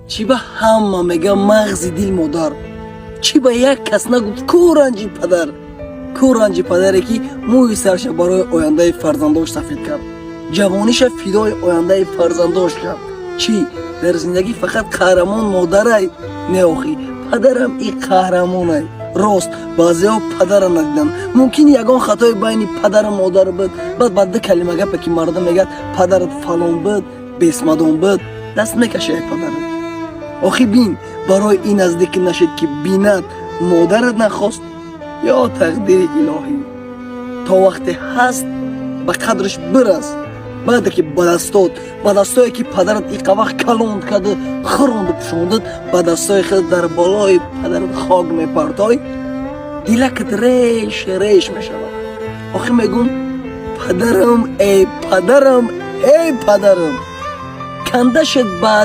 چی به همه میگه مغز دل مادر، چی به یک کس نگفت کورنجی پدر، کورنجی پدری که موی سرش برای آینده فرزنداش سفید کرد، جوانیش فدای آینده فرزنداش کرد. چی در زندگی فقط قهرمان مادره؟ نه آخی، پدرم این قهرمانه. راست بعضیا پدر ندیدن، ممکن یگان خطای بین پدر و مادر بود، بعد دو کلمه گپ که مردم میگه پدرت فلان بود، بیسمدان بود، دست میکشه پدرت. آخی بین برای این نزدیک نشد که بیند مادرت نخواست یا تقدیر الهی. تا وقتی هست به قدرش برس. بعد که بدستایی که پدرت ایقوق کلوند کرده خروند پشوندد، بدستای خود در بالای پدرت خاک میپرتای، دیلکت ریش میشود. آخی میگون پدرم ای پدرم ای پدرم، کنده شد بعد